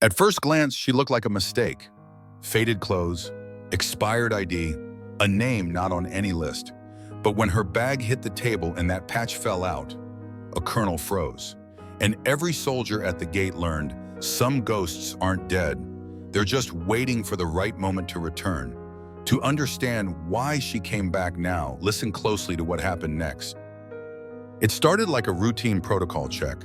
At first glance, she looked like a mistake. Faded clothes, expired ID, a name not on any list. But when her bag hit the table and that patch fell out, a colonel froze. And every soldier at the gate learned some ghosts aren't dead. They're just waiting for the right moment to return. To understand why she came back now, listen closely to what happened next. It started like a routine protocol check.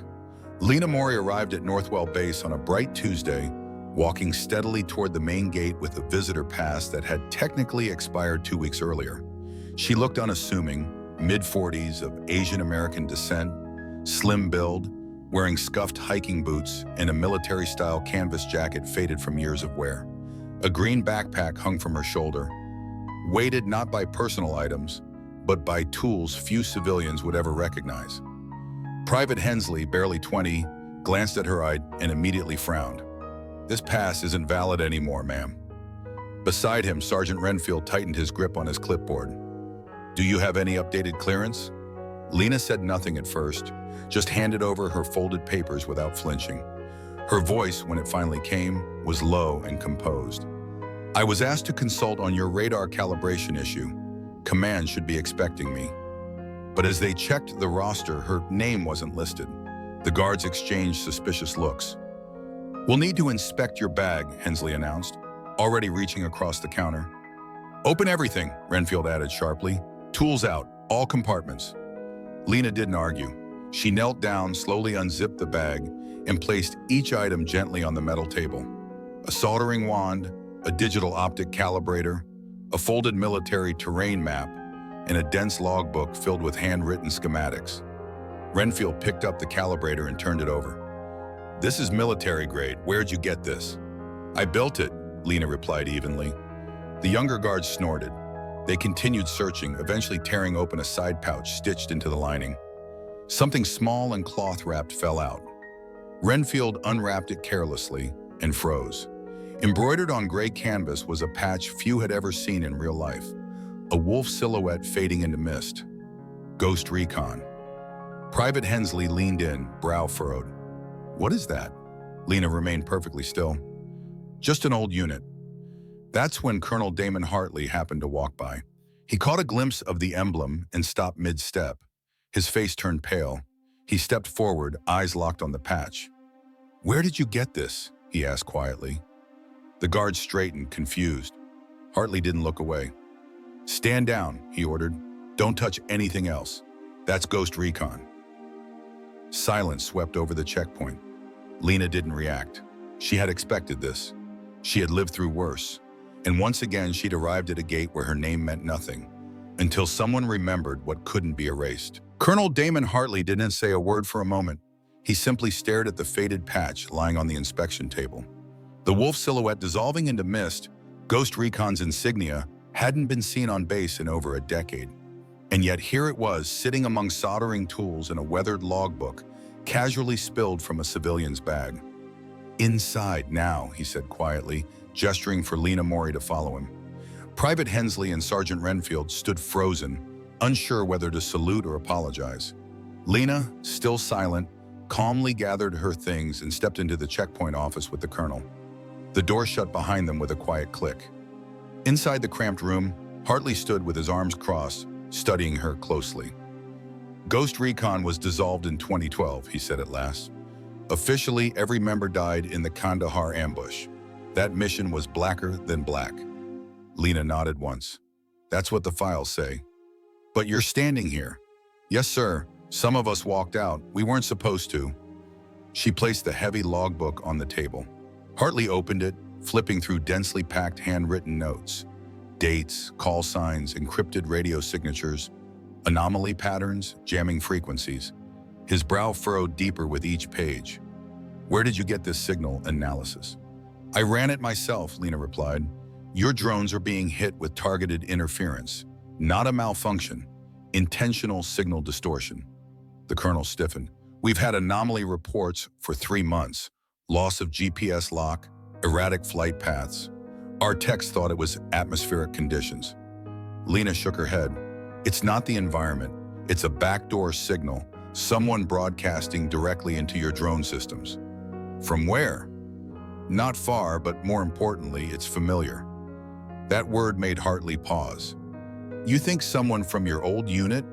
Lena Mori arrived at Northwell Base on a bright Tuesday, walking steadily toward the main gate with a visitor pass that had technically expired 2 weeks earlier. She looked unassuming, mid-40s of Asian American descent, slim build, wearing scuffed hiking boots and a military-style canvas jacket faded from years of wear. A green backpack hung from her shoulder, weighted not by personal items, but by tools few civilians would ever recognize. Private Hensley, barely 20, glanced at her and immediately frowned. "This pass isn't valid anymore, ma'am." Beside him, Sergeant Renfield tightened his grip on his clipboard. "Do you have any updated clearance?" Lena said nothing at first, just handed over her folded papers without flinching. Her voice, when it finally came, was low and composed. "I was asked to consult on your radar calibration issue. Command should be expecting me." But as they checked the roster, her name wasn't listed. The guards exchanged suspicious looks. "We'll need to inspect your bag," Hensley announced, already reaching across the counter. "Open everything," Renfield added sharply. "Tools out, all compartments." Lena didn't argue. She knelt down, slowly unzipped the bag, and placed each item gently on the metal table. A soldering wand, a digital optic calibrator, a folded military terrain map, and a dense logbook filled with handwritten schematics. Renfield picked up the calibrator and turned it over. "This is military grade. Where'd you get this?" "I built it," Lena replied evenly. The younger guards snorted. They continued searching, eventually tearing open a side pouch stitched into the lining. Something small and cloth-wrapped fell out. Renfield unwrapped it carelessly and froze. Embroidered on gray canvas was a patch few had ever seen in real life. A wolf silhouette fading into mist. Ghost Recon. Private Hensley leaned in, brow furrowed. "What is that?" Lena remained perfectly still. "Just an old unit." That's when Colonel Damon Hartley happened to walk by. He caught a glimpse of the emblem and stopped mid-step. His face turned pale. He stepped forward, eyes locked on the patch. "Where did you get this?" he asked quietly. The guard straightened, confused. Hartley didn't look away. "Stand down," he ordered. "Don't touch anything else. That's Ghost Recon." Silence swept over the checkpoint. Lena didn't react. She had expected this. She had lived through worse. And once again, she'd arrived at a gate where her name meant nothing, until someone remembered what couldn't be erased. Colonel Damon Hartley didn't say a word for a moment. He simply stared at the faded patch lying on the inspection table. The wolf silhouette dissolving into mist, Ghost Recon's insignia, hadn't been seen on base in over a decade. And yet here it was, sitting among soldering tools and a weathered logbook, casually spilled from a civilian's bag. "Inside now," he said quietly, gesturing for Lena Mori to follow him. Private Hensley and Sergeant Renfield stood frozen, unsure whether to salute or apologize. Lena, still silent, calmly gathered her things and stepped into the checkpoint office with the colonel. The door shut behind them with a quiet click. Inside the cramped room, Hartley stood with his arms crossed, studying her closely. "Ghost Recon was dissolved in 2012, he said at last. "Officially, every member died in the Kandahar ambush. That mission was blacker than black." Lena nodded once. "That's what the files say." "But you're standing here." "Yes, sir. Some of us walked out. We weren't supposed to." She placed the heavy logbook on the table. Hartley opened it, flipping through densely packed handwritten notes. Dates, call signs, encrypted radio signatures, anomaly patterns, jamming frequencies. His brow furrowed deeper with each page. "Where did you get this signal analysis?" "I ran it myself," Lena replied. "Your drones are being hit with targeted interference, not a malfunction, intentional signal distortion." The colonel stiffened. "We've had anomaly reports for 3 months. Loss of GPS lock, erratic flight paths. Our techs thought it was atmospheric conditions." Lena shook her head. "It's not the environment. It's a backdoor signal, someone broadcasting directly into your drone systems." "From where?" Not far, but more importantly, it's familiar. That word made Hartley pause. You think someone from your old unit?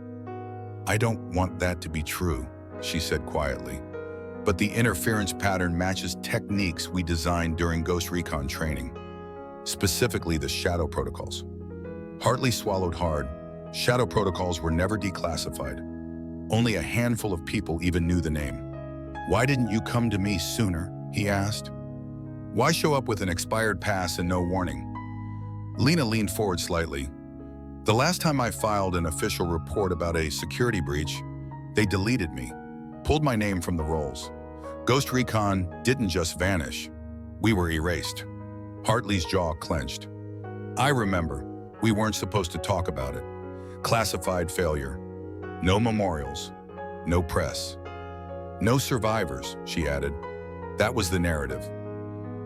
I don't want that to be true, she said quietly. But the interference pattern matches techniques we designed during Ghost Recon training, specifically the shadow protocols. Hartley swallowed hard. Shadow protocols were never declassified. Only a handful of people even knew the name. Why didn't you come to me sooner? He asked. Why show up with an expired pass and no warning? Lena leaned forward slightly. The last time I filed an official report about a security breach, they deleted me, pulled my name from the rolls. Ghost Recon didn't just vanish. We were erased. Hartley's jaw clenched. I remember. We weren't supposed to talk about it. Classified failure. No memorials. No press. No survivors, she added. That was the narrative.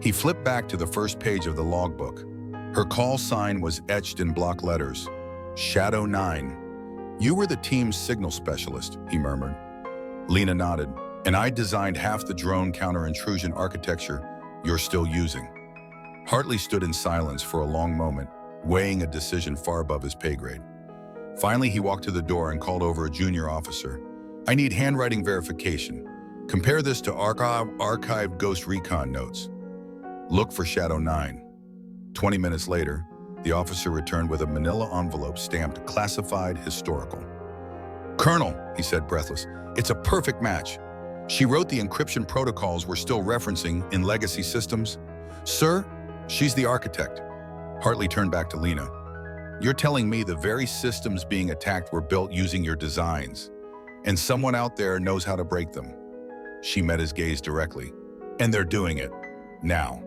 He flipped back to the first page of the logbook. Her call sign was etched in block letters. Shadow 9. You were the team's signal specialist, he murmured. Lena nodded. And I designed half the drone counter-intrusion architecture you're still using. Hartley stood in silence for a long moment, weighing a decision far above his pay grade. Finally, he walked to the door and called over a junior officer. I need handwriting verification. Compare this to archived Ghost Recon notes. Look for Shadow 9. 20 minutes later, the officer returned with a manila envelope stamped classified historical. Colonel, he said breathless, it's a perfect match. She wrote the encryption protocols we're still referencing in legacy systems. Sir, she's the architect. Hartley turned back to Lena. You're telling me the very systems being attacked were built using your designs, and someone out there knows how to break them. She met his gaze directly. And they're doing it. Now.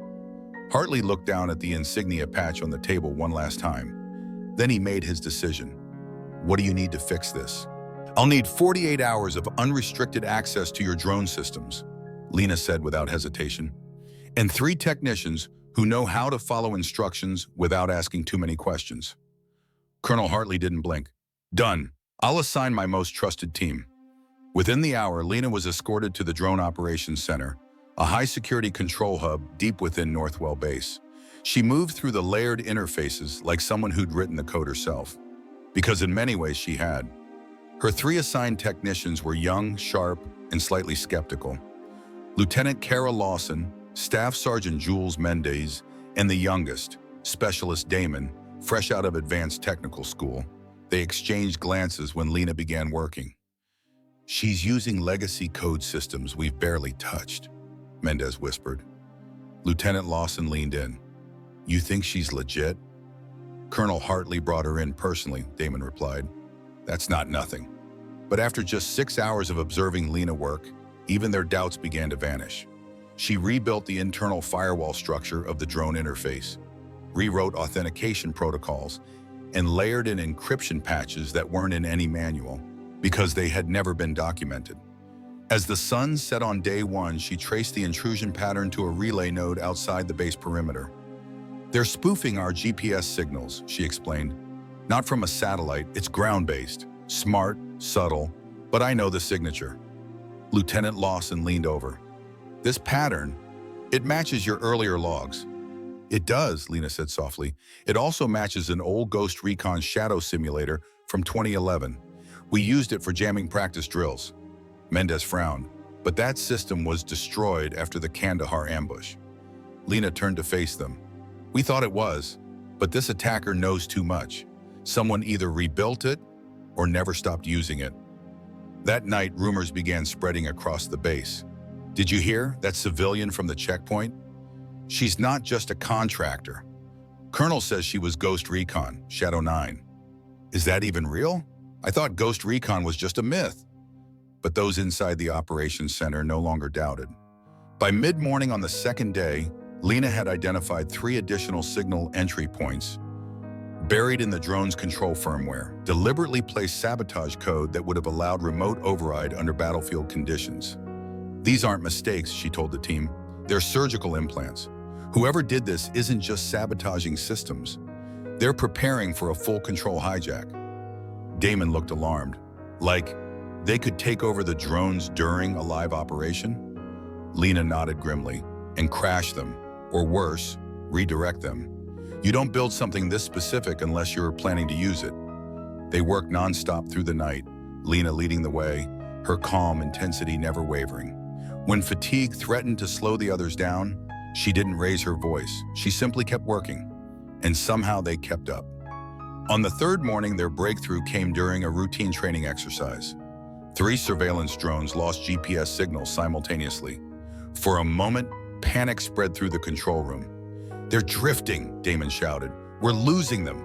Hartley looked down at the insignia patch on the table one last time. Then he made his decision. What do you need to fix this? I'll need 48 hours of unrestricted access to your drone systems, Lena said without hesitation, and 3 technicians who know how to follow instructions without asking too many questions. Colonel Hartley didn't blink. Done. I'll assign my most trusted team. Within the hour, Lena was escorted to the Drone Operations Center, a high-security control hub deep within Northwell Base. She moved through the layered interfaces like someone who'd written the code herself, because in many ways she had. Her 3 assigned technicians were young, sharp, and slightly skeptical. Lieutenant Kara Lawson, Staff Sergeant Jules Mendez, and the youngest, Specialist Damon, fresh out of advanced technical school. They exchanged glances when Lena began working. She's using legacy code systems we've barely touched, Mendez whispered. Lieutenant Lawson leaned in. You think she's legit? Colonel Hartley brought her in personally, Damon replied. That's not nothing. But after just 6 hours of observing Lena work, even their doubts began to vanish. She rebuilt the internal firewall structure of the drone interface, rewrote authentication protocols, and layered in encryption patches that weren't in any manual because they had never been documented. As the sun set on day 1, she traced the intrusion pattern to a relay node outside the base perimeter. They're spoofing our GPS signals, she explained. Not from a satellite, it's ground-based, smart, subtle, but I know the signature. Lieutenant Lawson leaned over. This pattern, it matches your earlier logs. It does, Lena said softly. It also matches an old Ghost Recon shadow simulator from 2011. We used it for jamming practice drills. Mendez frowned, but that system was destroyed after the Kandahar ambush. Lena turned to face them. We thought it was, but this attacker knows too much. Someone either rebuilt it or never stopped using it. That night, rumors began spreading across the base. Did you hear that civilian from the checkpoint? She's not just a contractor. Colonel says she was Ghost Recon, Shadow 9. Is that even real? I thought Ghost Recon was just a myth. But those inside the operations center no longer doubted. By mid-morning on the second day, Lena had identified 3 additional signal entry points buried in the drone's control firmware, deliberately placed sabotage code that would have allowed remote override under battlefield conditions. These aren't mistakes, she told the team. They're surgical implants. Whoever did this isn't just sabotaging systems. They're preparing for a full control hijack. Damon looked alarmed. Like, they could take over the drones during a live operation? Lena nodded grimly. And crash them. or worse, redirect them. You don't build something this specific unless you're planning to use it. They worked nonstop through the night, Lena leading the way, her calm intensity never wavering. When fatigue threatened to slow the others down, she didn't raise her voice. She simply kept working, and somehow they kept up. On the third morning, their breakthrough came during a routine training exercise. 3 surveillance drones lost GPS signals simultaneously. For a moment, panic spread through the control room. "They're drifting," Damon shouted. "We're losing them."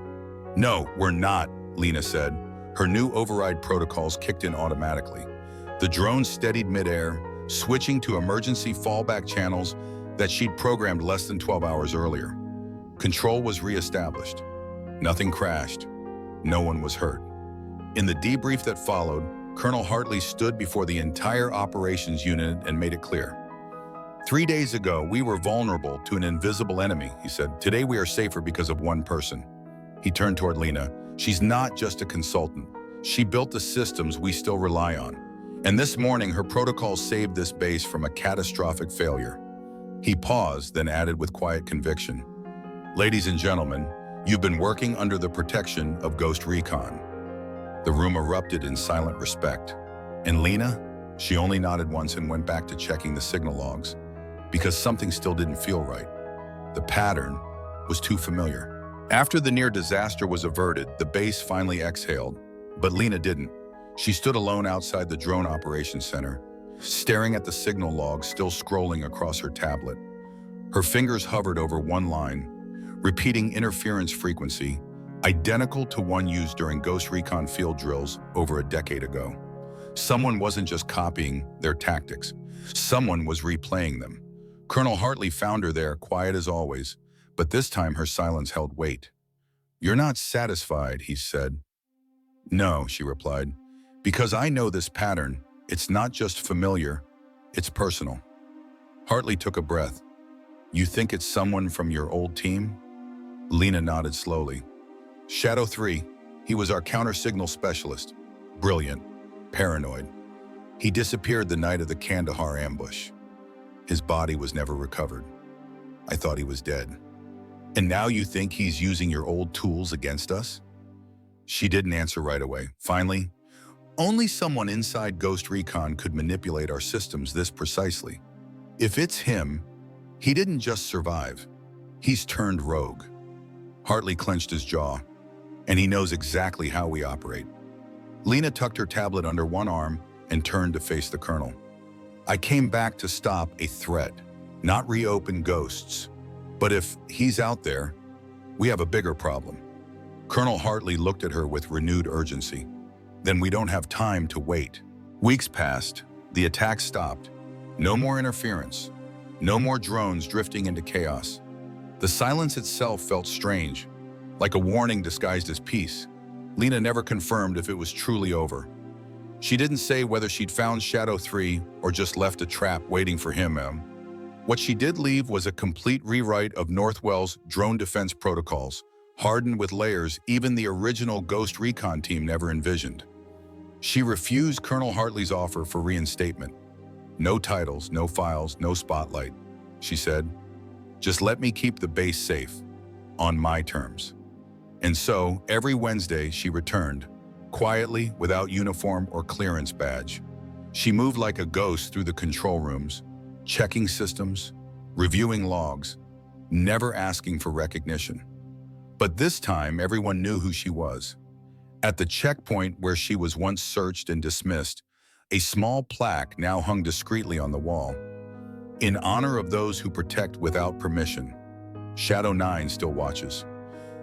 "No, we're not," Lena said. Her new override protocols kicked in automatically. The drones steadied midair, switching to emergency fallback channels that she'd programmed less than 12 hours earlier. Control was reestablished. Nothing crashed. No one was hurt. In the debrief that followed, Colonel Hartley stood before the entire operations unit and made it clear. 3 days ago, we were vulnerable to an invisible enemy, he said. Today we are safer because of one person. He turned toward Lena. She's not just a consultant. She built the systems we still rely on. And this morning, her protocols saved this base from a catastrophic failure. He paused, then added with quiet conviction. Ladies and gentlemen, you've been working under the protection of Ghost Recon. The room erupted in silent respect. And Lena? She only nodded once and went back to checking the signal logs, because something still didn't feel right. The pattern was too familiar. After the near disaster was averted, the base finally exhaled, but Lena didn't. She stood alone outside the drone operations center, staring at the signal logs still scrolling across her tablet. Her fingers hovered over one line, repeating interference frequency, identical to one used during Ghost Recon field drills over a decade ago. Someone wasn't just copying their tactics. Someone was replaying them. Colonel Hartley found her there, quiet as always, but this time her silence held weight. "You're not satisfied," he said. "No," she replied, "because I know this pattern. It's not just familiar, it's personal." Hartley took a breath. "You think it's someone from your old team?" Lena nodded slowly. "Shadow 3, he was our counter-signal specialist. Brilliant, paranoid. He disappeared the night of the Kandahar ambush. His body was never recovered. I thought he was dead. And now you think he's using your old tools against us?" She didn't answer right away. Finally, "Only someone inside Ghost Recon could manipulate our systems this precisely. If it's him, he didn't just survive. He's turned rogue." Hartley clenched his jaw, and he knows exactly how we operate. Lena tucked her tablet under one arm and turned to face the colonel. "I came back to stop a threat, not reopen ghosts. But if he's out there, we have a bigger problem." Colonel Hartley looked at her with renewed urgency. "Then we don't have time to wait." Weeks passed. The attack stopped. No more interference. No more drones drifting into chaos. The silence itself felt strange, like a warning disguised as peace. Lena never confirmed if it was truly over. She didn't say whether she'd found Shadow 3 or just left a trap waiting for him. What she did leave was a complete rewrite of Northwell's drone defense protocols, hardened with layers even the original Ghost Recon team never envisioned. She refused Colonel Hartley's offer for reinstatement. "No titles, no files, no spotlight," she said. "Just let me keep the base safe, on my terms." And so, every Wednesday she returned, quietly, without uniform or clearance badge. She moved like a ghost through the control rooms, checking systems, reviewing logs, never asking for recognition. But this time, everyone knew who she was. At the checkpoint where she was once searched and dismissed, a small plaque now hung discreetly on the wall. "In honor of those who protect without permission, Shadow 9 still watches."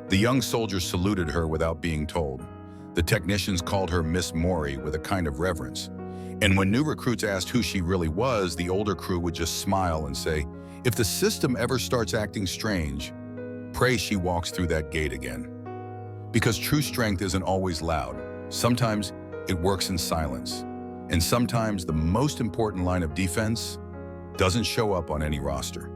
The young soldiers saluted her without being told. The technicians called her Miss Mori with a kind of reverence. And when new recruits asked who she really was, the older crew would just smile and say, "If the system ever starts acting strange, pray she walks through that gate again." Because true strength isn't always loud. Sometimes it works in silence. And sometimes the most important line of defense doesn't show up on any roster.